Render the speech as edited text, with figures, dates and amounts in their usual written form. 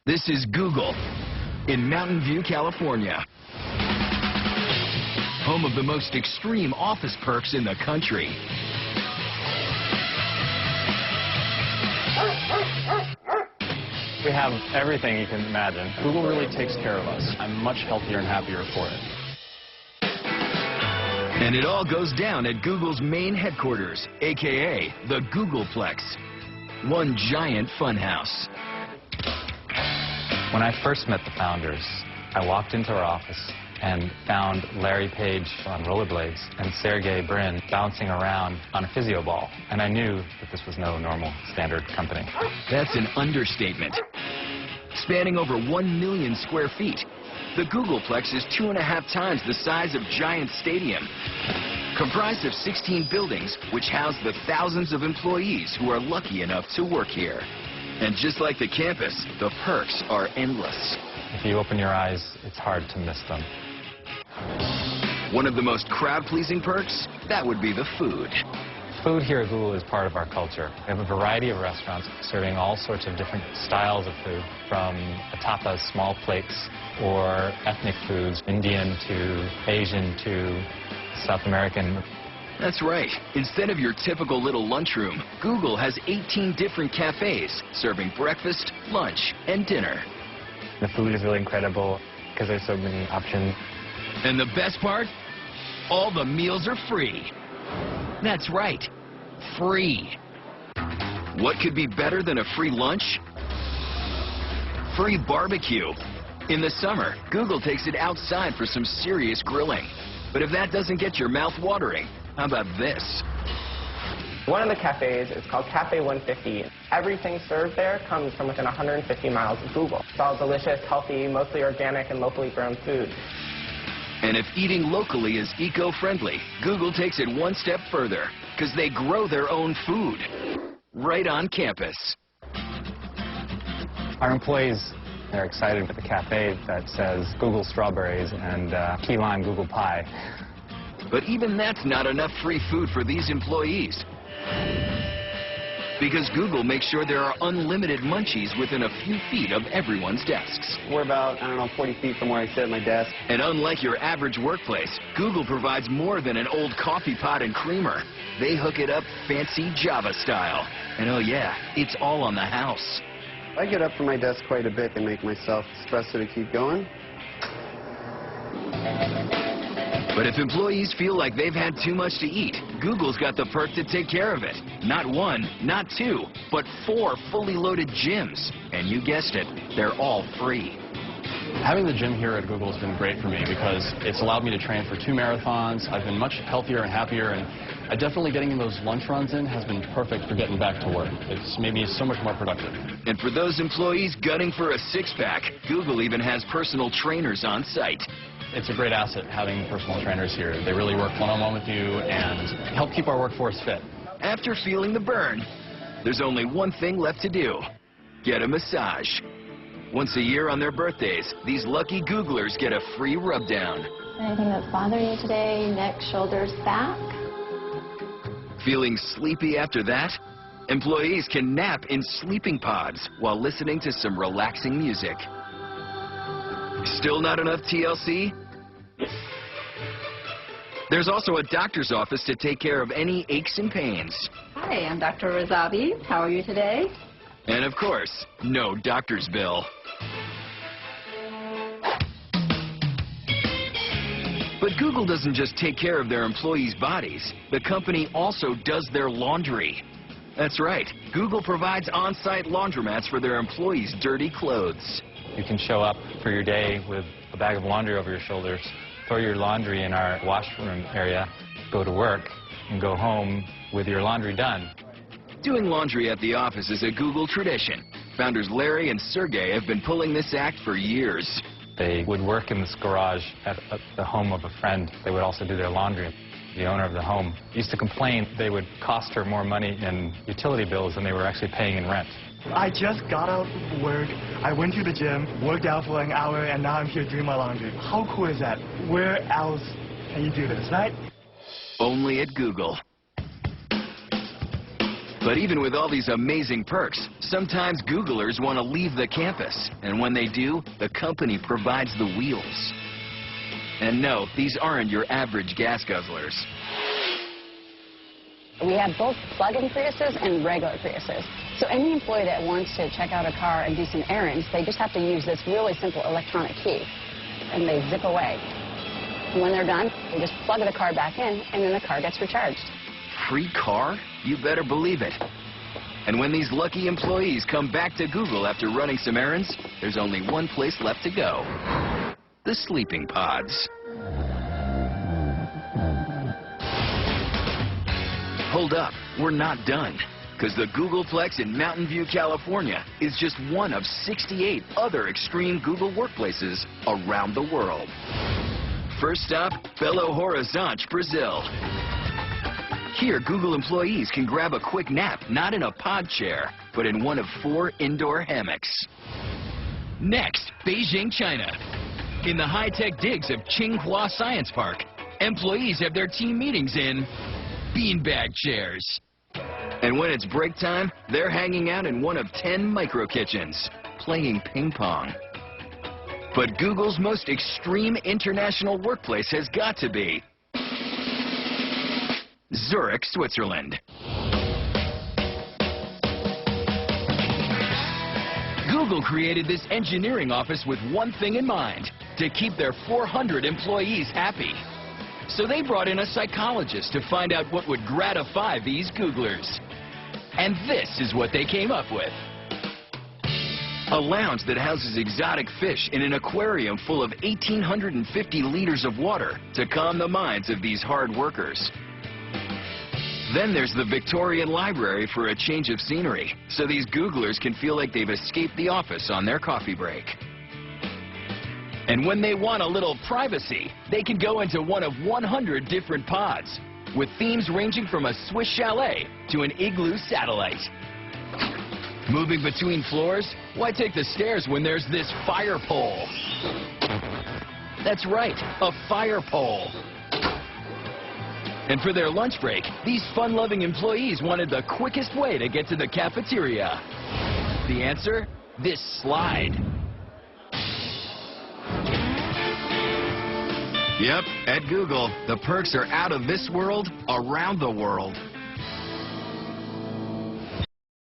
This is Google in Mountain View, California. Home of the most extreme office perks in the country. We have everything you can imagine. Google really takes care of us. I'm much healthier and happier for it. And it all goes down at Google's main headquarters, a.k.a. the Googleplex. One giant funhouse. When I first met the founders, I walked into our office and found Larry Page on rollerblades and Sergey Brin bouncing around on a physio ball. And I knew that this was no normal standard company. That's an understatement. Spanning over 1 million square feet, the Googleplex is 2.5 times the size of Giant Stadium. Comprised of 16 buildings, which house the thousands of employees who are lucky enough to work here. And just like the campus, the perks are endless. If you open your eyes, it's hard to miss them. One of the most crowd-pleasing perks, that would be the food. Food here at Google is part of our culture. We have a variety of restaurants serving all sorts of different styles of food, from tapas, small plates, or ethnic foods, Indian to Asian to South American. That's right. Instead of your typical little lunchroom, Google has 18 different cafes serving breakfast, lunch, and dinner. The food is really incredible because there's so many options. And the best part? All the meals are free. That's right. Free. What could be better than a free lunch? Free barbecue. In the summer, Google takes it outside for some serious grilling. But if that doesn't get your mouth watering, how about this? One of the cafes is called Cafe 150. Everything served there comes from within 150 miles of Google. It's all delicious, healthy, mostly organic and locally grown food. And if eating locally is eco-friendly, Google takes it one step further, because they grow their own food right on campus. Our employees are excited with the cafe that says Google strawberries and key lime Google pie. But even that's not enough free food for these employees. Because Google makes sure there are unlimited munchies within a few feet of everyone's desks. We're about, 40 feet from where I sit at my desk. And unlike your average workplace, Google provides more than an old coffee pot and creamer. They hook it up fancy Java style. And oh yeah, it's all on the house. I get up from my desk quite a bit to make myself espresso to keep going. But if employees feel like they've had too much to eat, Google's got the perk to take care of it. Not one, not two, but 4 fully loaded gyms. And you guessed it, they're all free. Having the gym here at Google has been great for me because it's allowed me to train for 2 marathons. I've been much healthier and happier, and definitely getting those lunch runs in has been perfect for getting back to work. It's made me so much more productive. And for those employees gunning for a six-pack, Google even has personal trainers on site. It's a great asset having personal trainers here. They really work one-on-one with you and help keep our workforce fit. After feeling the burn, there's only one thing left to do. Get a massage. Once a year on their birthdays, these lucky Googlers get a free rub-down. Anything that's bothering you today? Neck, shoulders, back? Feeling sleepy after that? Employees can nap in sleeping pods while listening to some relaxing music. Still not enough TLC? There's also a doctor's office to take care of any aches and pains. Hi, I'm Dr. Razavi. How are you today? And of course, no doctor's bill. But Google doesn't just take care of their employees' bodies. The company also does their laundry. That's right. Google provides on-site laundromats for their employees' dirty clothes. You can show up for your day with a bag of laundry over your shoulders, throw your laundry in our washroom area, go to work, and go home with your laundry done. Doing laundry at the office is a Google tradition. Founders Larry and Sergey have been pulling this act for years. They would work in this garage at the home of a friend. They would also do their laundry. The owner of the home used to complain they would cost her more money in utility bills than they were actually paying in rent. I just got out of work, I went to the gym, worked out for an hour, and now I'm here doing my laundry. How cool is that? Where else can you do this, right? Only at Google. But even with all these amazing perks, sometimes Googlers want to leave the campus. And when they do, the company provides the wheels. And no, these aren't your average gas guzzlers. We have both plug-in Priuses and regular Priuses. So any employee that wants to check out a car and do some errands, they just have to use this really simple electronic key, and they zip away. When they're done, they just plug the car back in, and then the car gets recharged. Free car? You better believe it. And when these lucky employees come back to Google after running some errands, there's only one place left to go. The sleeping pods. Hold up, we're not done. Because the Googleplex in Mountain View, California is just one of 68 other extreme Google workplaces around the world. First stop, Belo Horizonte, Brazil. Here, Google employees can grab a quick nap, not in a pod chair, but in one of 4 indoor hammocks. Next, Beijing, China. In the high-tech digs of Tsinghua Science Park, employees have their team meetings in beanbag chairs. And when it's break time, they're hanging out in one of 10 micro kitchens, playing ping pong. But Google's most extreme international workplace has got to be Zurich, Switzerland. Google created this engineering office with one thing in mind: to keep their 400 employees happy. So they brought in a psychologist to find out what would gratify these Googlers. And this is what they came up with. A lounge that houses exotic fish in an aquarium full of 1,850 liters of water to calm the minds of these hard workers. Then there's the Victorian Library for a change of scenery, so these Googlers can feel like they've escaped the office on their coffee break. And when they want a little privacy, they can go into one of 100 different pods, with themes ranging from a Swiss chalet to an igloo satellite. Moving between floors? Why take the stairs when there's this fire pole? That's right, a fire pole. And for their lunch break, these fun-loving employees wanted the quickest way to get to the cafeteria. The answer? This slide. Yep, at Google, the perks are out of this world, around the world.